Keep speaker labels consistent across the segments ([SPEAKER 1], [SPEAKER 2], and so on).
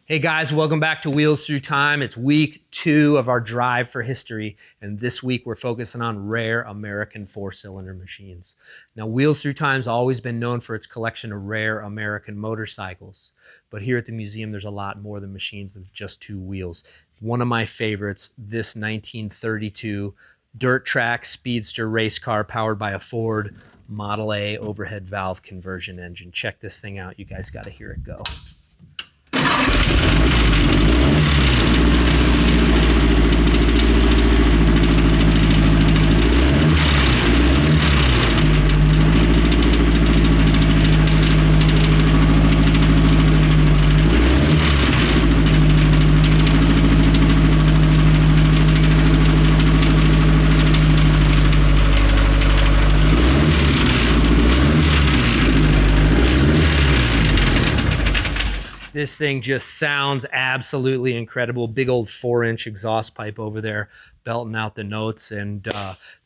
[SPEAKER 1] Hey guys, welcome back to Wheels Through Time. It's week 2 of our drive for history, and this week we're focusing on rare American four-cylinder machines. Now, Wheels Through Time's always been known for its collection of rare American motorcycles, but here at the museum there's a lot more than machines with just two wheels. One of my favorites, this 1932 dirt track speedster race car powered by a Ford Model A overhead valve conversion engine. Check this thing out. You guys got to hear it go. This thing just sounds absolutely incredible. Big old 4-inch exhaust pipe over there belting out the notes. And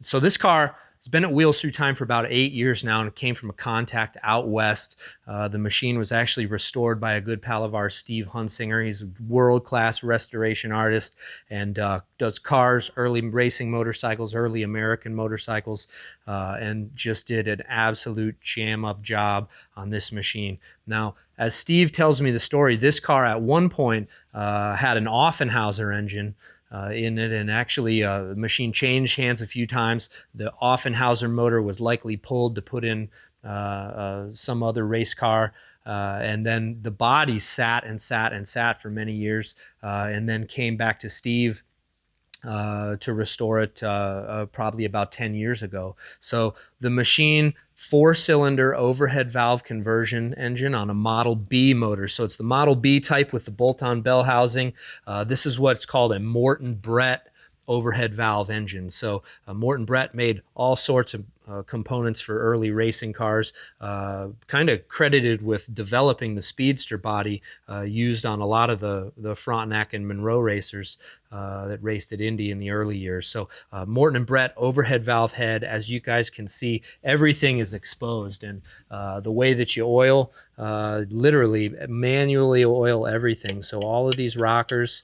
[SPEAKER 1] so this car has been at Wheels Through Time for about 8 years now, and it came from a contact out west. The machine was actually restored by a good pal of ours, Steve Hunsinger. He's a world-class restoration artist and does cars, early racing motorcycles, early American motorcycles, and just did an absolute jam-up job on this machine. Now, as Steve tells me the story, this car at one point had an Offenhauser engine in it, and actually the machine changed hands a few times. The Offenhauser motor was likely pulled to put in some other race car, and then the body sat and sat and sat for many years, and then came back to Steve to restore it probably about 10 years ago. So the machine, 4-cylinder overhead valve conversion engine on a Model B motor. So it's the Model B type with the bolt-on bell housing. This is what's called a Morton Brett overhead valve engine. So Morton Brett made all sorts of components for early racing cars, kind of credited with developing the speedster body used on a lot of the Frontenac and Monroe racers that raced at Indy in the early years. So Morton and Brett overhead valve head. As you guys can see, everything is exposed, and the way that you oil, literally manually oil everything. So all of these rockers,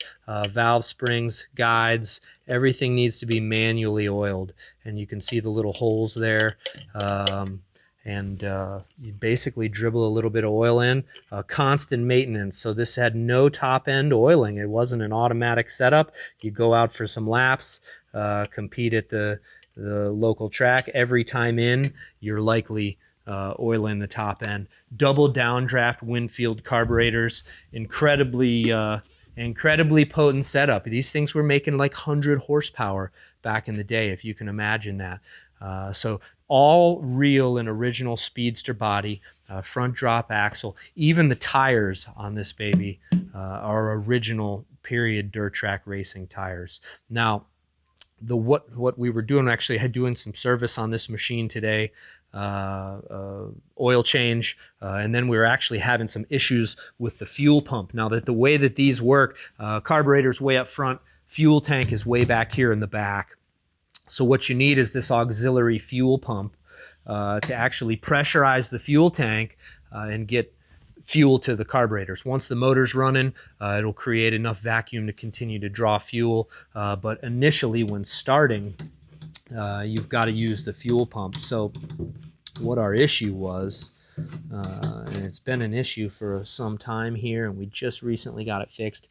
[SPEAKER 1] valve springs, guides, everything needs to be manually oiled, and you can see the little holes there. You basically dribble a little bit of oil in, constant maintenance. So this had no top end oiling. It wasn't an automatic setup. You go out for some laps, compete at the local track. Every time in, you're likely oiling the top end. Double downdraft Winfield carburetors, incredibly potent setup. These things were making like 100 horsepower back in the day, if you can imagine that. So all real and original speedster body, front drop axle. Even the tires on this baby are original period dirt track racing tires. Now, what we were doing, actually had doing some service on this machine today, oil change, and then we were actually having some issues with the fuel pump. Now, that the way that these work, carburetor's way up front, fuel tank is way back here in the back. So what you need is this auxiliary fuel pump to actually pressurize the fuel tank and get fuel to the carburetors. Once the motor's running, it'll create enough vacuum to continue to draw fuel. But initially, when starting, you've got to use the fuel pump. So what our issue was, and it's been an issue for some time here, and we just recently got it fixed.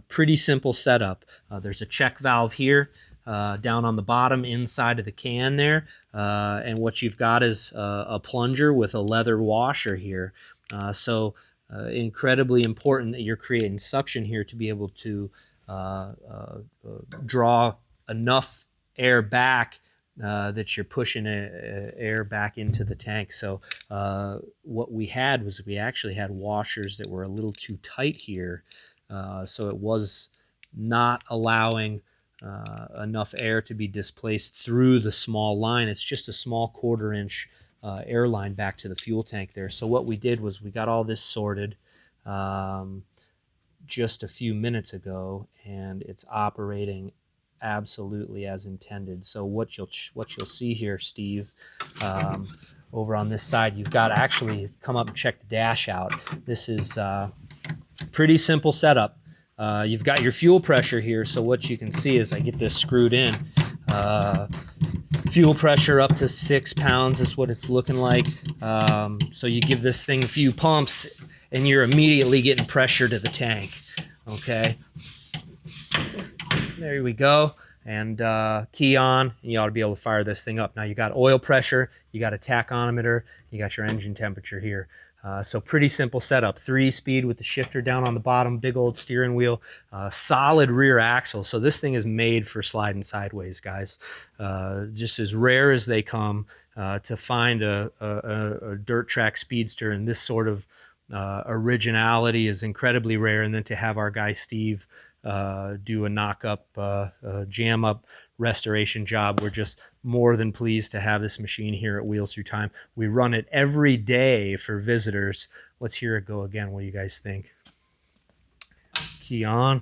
[SPEAKER 1] Pretty simple setup. There's a check valve here. Down on the bottom inside of the can there, and what you've got is a plunger with a leather washer here. So incredibly important that you're creating suction here to be able to draw enough air back that you're pushing air back into the tank. So what we had was we actually had washers that were a little too tight here, so it was not allowing enough air to be displaced through the small line. It's just a small 1/4 inch air line back to the fuel tank there. So what we did was we got all this sorted just a few minutes ago, and it's operating absolutely as intended. So what you'll see here, Steve, over on this side, you've got, actually come up and check the dash out. This is pretty simple setup. You've got your fuel pressure here, so what you can see is I get this screwed in. Fuel pressure up to 6 pounds is what it's looking like. So you give this thing a few pumps and you're immediately getting pressure to the tank. Okay, there we go. And key on, and you ought to be able to fire this thing up. Now you got oil pressure, you got a tachometer, you got your engine temperature here. So pretty simple setup. 3-speed with the shifter down on the bottom, big old steering wheel, solid rear axle. So this thing is made for sliding sideways, guys. Just as rare as they come to find a dirt track speedster, and this sort of originality is incredibly rare. And then to have our guy Steve do a knock-up, jam-up restoration job, we're just more than pleased to have this machine here at Wheels Through Time. We run it every day for visitors. Let's hear it go again. What do you guys think? Key on.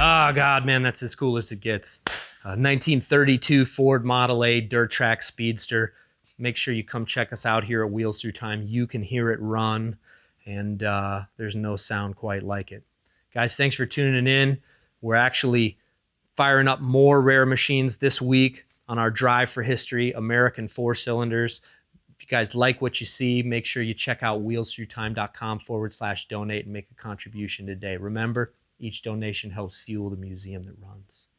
[SPEAKER 1] Oh, God, man, that's as cool as it gets. 1932 Ford Model A dirt track speedster. Make sure you come check us out here at Wheels Through Time. You can hear it run, and there's no sound quite like it. Guys, thanks for tuning in. We're actually firing up more rare machines this week on our Drive for History American 4-cylinders. If you guys like what you see, make sure you check out wheelsthroughtime.com/donate and make a contribution today. Remember, each donation helps fuel the museum that runs.